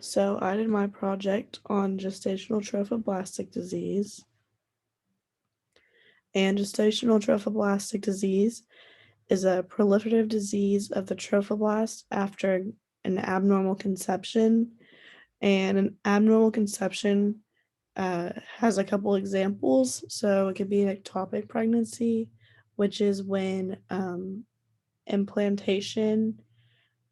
So I did my project on gestational trophoblastic disease. And gestational trophoblastic disease is a proliferative disease of the trophoblast after an abnormal conception. And an abnormal conception has a couple examples. So it could be an ectopic pregnancy, which is when implantation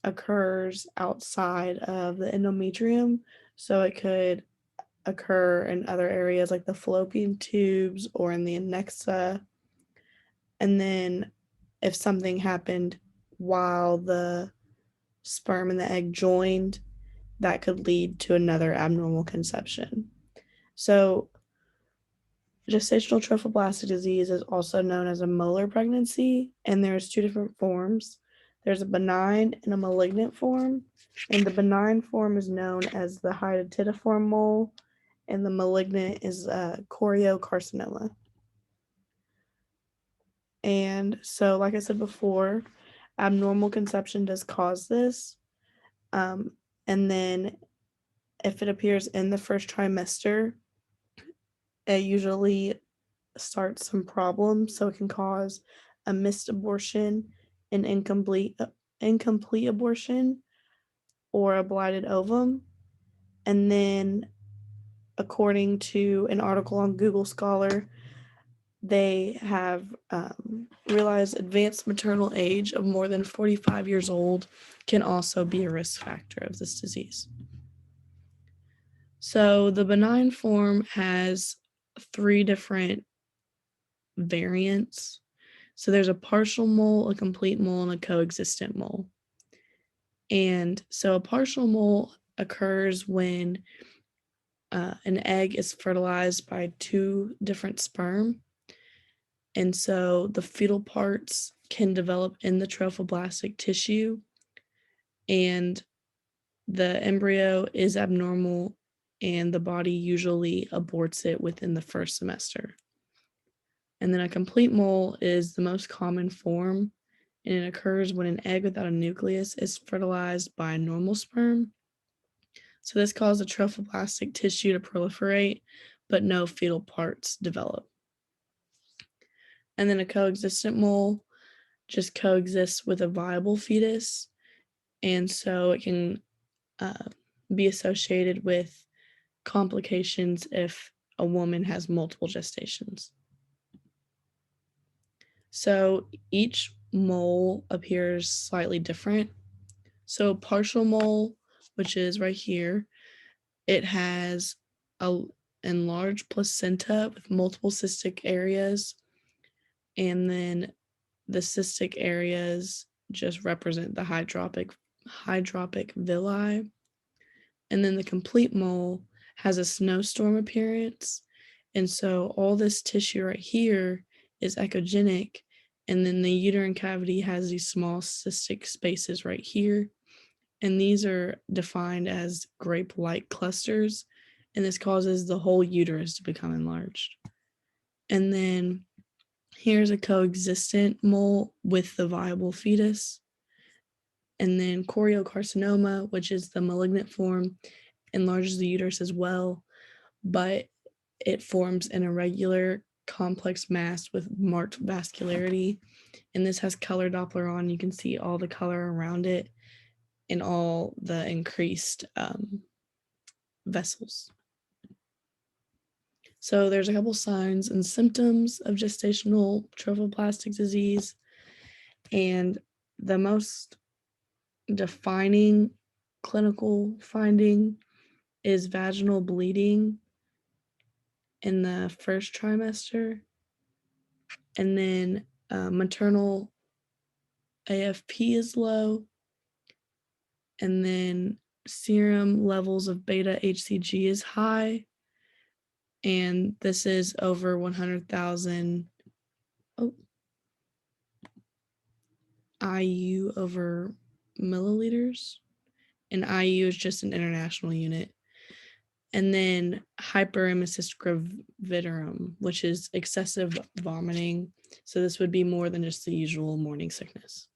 occurs outside of the endometrium. So it could occur in other areas like the fallopian tubes or in the annexa. And then if something happened while the sperm and the egg joined, that could lead to another abnormal conception. So gestational trophoblastic disease is also known as a molar pregnancy, and there's two different forms. There's a benign and a malignant form, and the benign form is known as the hydatidiform mole, and the malignant is choriocarcinoma. And so, like I said before, abnormal conception does cause this. Um, and then, if it appears in the first trimester, it usually starts some problems. So, it can cause a missed abortion, an incomplete abortion, or a blighted ovum. And then, according to an article on Google Scholar, they have realized advanced maternal age of more than 45 years old can also be a risk factor of this disease. So the benign form has three different variants. So there's a partial mole, a complete mole, and a coexistent mole. And so a partial mole occurs when an egg is fertilized by two different sperm. And so the fetal parts can develop in the trophoblastic tissue, and the embryo is abnormal, and the body usually aborts it within the first semester. And then a complete mole is the most common form, and it occurs when an egg without a nucleus is fertilized by a normal sperm. So this causes the trophoblastic tissue to proliferate, but no fetal parts develop. And then a coexistent mole just coexists with a viable fetus, and so it can be associated with complications if a woman has multiple gestations. So each mole appears slightly different. So partial mole, which is right here, it has a enlarged placenta with multiple cystic areas, and then the cystic areas just represent the hydropic villi. And then the complete mole has a snowstorm appearance. And so all this tissue right here is echogenic. And then the uterine cavity has these small cystic spaces right here. And these are defined as grape-like clusters. And this causes the whole uterus to become enlarged. And then here's a coexistent mole with the viable fetus. And then choriocarcinoma, which is the malignant form, enlarges the uterus as well, but it forms an irregular complex mass with marked vascularity. And this has color Doppler on. You can see all the color around it and all the increased vessels. So there's a couple signs and symptoms of gestational trophoblastic disease. And the most defining clinical finding is vaginal bleeding in the first trimester, and then maternal AFP is low, and then serum levels of beta HCG is high, and this is over 100,000 IU over milliliters, and IU is just an international unit. And then hyperemesis gravidarum, which is excessive vomiting. So this would be more than just the usual morning sickness.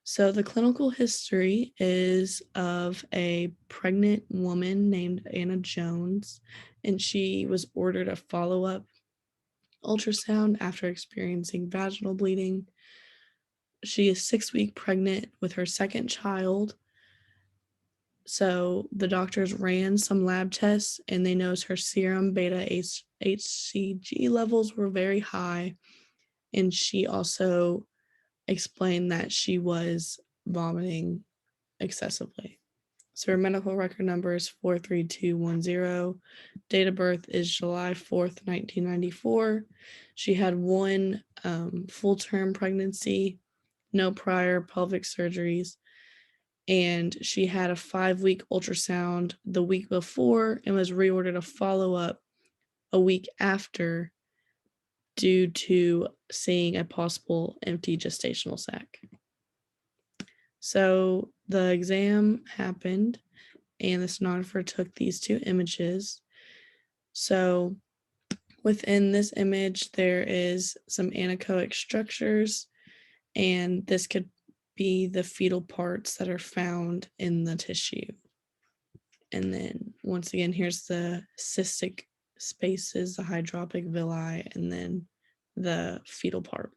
So the clinical history is of a pregnant woman named Anna Jones, and she was ordered a follow-up ultrasound after experiencing vaginal bleeding. She is 6 weeks pregnant with her second child. So the doctors ran some lab tests and they noticed her serum beta HCG levels were very high. And she also explained that she was vomiting excessively. So her medical record number is 43210. Date of birth is July 4th, 1994. She had one full-term pregnancy, no prior pelvic surgeries, and she had a 5-week ultrasound the week before and was reordered a follow-up a week after due to seeing a possible empty gestational sac. So the exam happened and the sonographer took these 2 images. So within this image, there is some anechoic structures, and this could be the fetal parts that are found in the tissue. And then once again, here's the cystic spaces, the hydropic villi, and then the fetal part.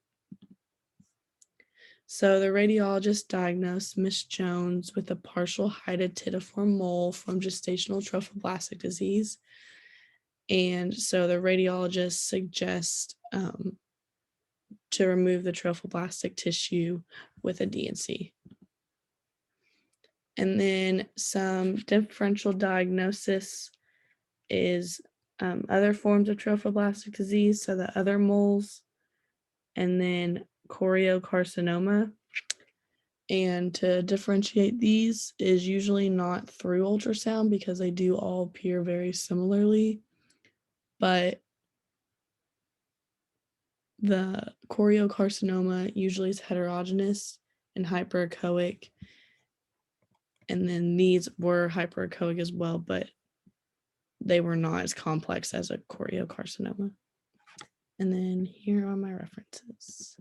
So the radiologist diagnosed Miss Jones with a partial hydatidiform mole from gestational trophoblastic disease. And so the radiologist suggests to remove the trophoblastic tissue with a DNC. And then some differential diagnosis is other forms of trophoblastic disease, so the other moles, and then choriocarcinoma. And to differentiate these is usually not through ultrasound because they do all appear very similarly, but the choriocarcinoma usually is heterogeneous and hyperechoic, and then these were hyperechoic as well, but they were not as complex as a choriocarcinoma. And then here are my references.